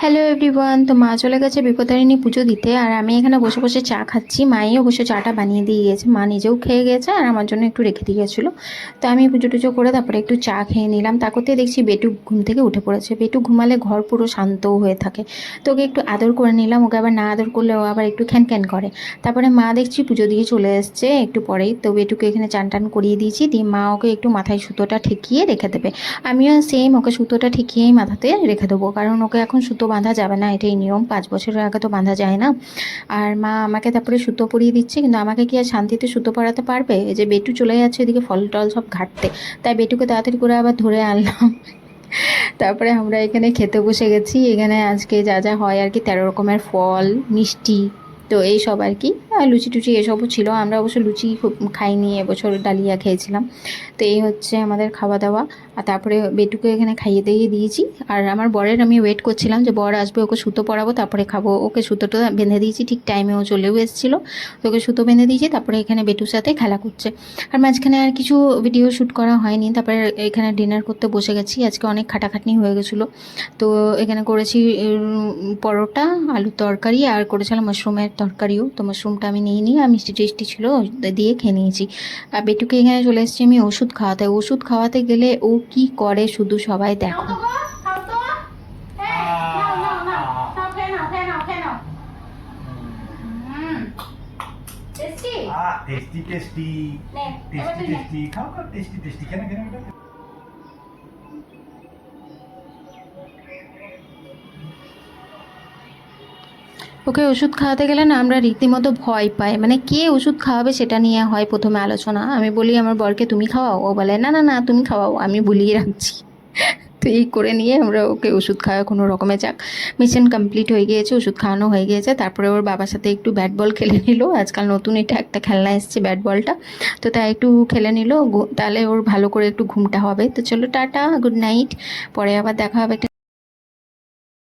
Hello everyone. তো মা চলে গেছে বিপত্তারিণী পুজো দিতে, আর আমি এখানে বসে বসে চা খাচ্ছি। মাই অবশ্য চাটা বানিয়ে দিয়ে গেছে, মা নিজেও খেয়ে গেছে আর আমার জন্য একটু রেখে দিয়ে গেছিলো। তো আমি পুজো টুজো করে তারপরে একটু চা খেয়ে নিলাম। তা করতে দেখছি বেটু ঘুম থেকে উঠে পড়েছে। বেটু ঘুমালে ঘর পুরো শান্তও হয়ে থাকে, তো ওকে একটু আদর করে নিলাম। ওকে আবার না আদর করলে ও আবার একটু খ্যান খ্যান করে। তারপরে মা দেখছি পুজো দিয়ে চলে এসছে একটু পরেই। তো বেটুকে এখানে চান টান করিয়ে দিয়েছি, দিয়ে মা ওকে একটু মাথায় সুতোটা ঠেকিয়ে রেখে দেবে। আমিও সেম ওকে সুতোটা ঠেকিয়েই মাথাতে রেখে দেবো, কারণ ওকে এখন সুতো বাঁধা যাবে না, এটাই নিয়ম। 5 বছরের আগে তো বাঁধা যায় না। আর মা আমাকে তারপরে সুতো পরিয়ে দিচ্ছে, কিন্তু আমাকে কি আর শান্তিতে সুতো পরাতে পারবে? এই যে বেটু চলে যাচ্ছে এদিকে ফল টল সব ঘাটতে, তাই বেটুকে তাড়াতাড়ি করে আবার ধরে আনলাম। তারপরে আমরা এখানে খেতে বসে গেছি। এখানে আজকে যা যা হয় আর কি, 13 রকমের ফল, মিষ্টি, তো এই সব আর কি। আর লুচি টুচি এসবও ছিল। আমরা অবশ্য লুচি খুব খাইনি, এবছর ডালিয়া খেয়েছিলাম। তো এই হচ্ছে আমাদের খাওয়া দাওয়া। আর তারপরে বেটুকে এখানে খাইয়ে দিয়ে দিয়েছি। আর আমার বরের আমি ওয়েট করছিলাম যে বর আসবে, ওকে সুতো পরাবো তারপরে খাবো। ওকে সুতোটা বেঁধে দিয়েছি, ঠিক টাইমে ও চলেও এসেছিলো। তো ওকে সুতো বেঁধে দিয়েছি, তারপরে এখানে বেটুর সাথে খেলা করছে। আর মাঝখানে আর কিছু ভিডিও শ্যুট করা হয়নি। তারপরে এখানে ডিনার করতে বসে গেছি। আজকে অনেক খাটাখাটনি হয়ে গেছিলো। তো এখানে করেছি পরোটা, আলুর তরকারি, আর করেছিলাম মাশরুমের তরকারিও। তো মাশরুমটা আমি নিয়ে নিই, আর মিষ্টি টেস্টি ছিল দিয়ে খেয়ে নিয়েছি। আর বেটুকে এখানে চলে এসেছি আমি ওষুধ খাওয়াতে। ওষুধ খাওয়াতে গেলে ও কি করে শুধু সবাই দেখো। টেস্টি টেস্টি টেস্টি টেস্টি খাও খাও টেস্টি টেস্টি কেন কেন এটা ওকে ওষুধ খাওয়াতে গেলে না আমরা রীতিমতো ভয় পাই, মানে কে ওষুধ খাওয়াবে সেটা নিয়ে হয় প্রথমে আলোচনা। আমি বলি আমার বরকে তুমি খাওয়াও, ও বলে না না না তুমি খাওয়াও, আমি ভুলিয়ে রাখছি। তো এই করে নিয়ে আমরা ওকে ওষুধ খাওয়া কোনো রকমে যাক। মিশন কমপ্লিট হয়ে গিয়েছে, ওষুধ খাওয়ানো হয়ে গিয়েছে। তারপরে ওর বাবার সাথে একটু ব্যাট বল খেলে নিল। আজকাল নতুন এটা একটা খেলনা এসছে ব্যাট বলটা, তো তাই একটু খেলে নিল। তাহলে ওর ভালো করে একটু ঘুমটা হবে। তো চলো টাটা, গুড নাইট, পরে আবার দেখা হবে।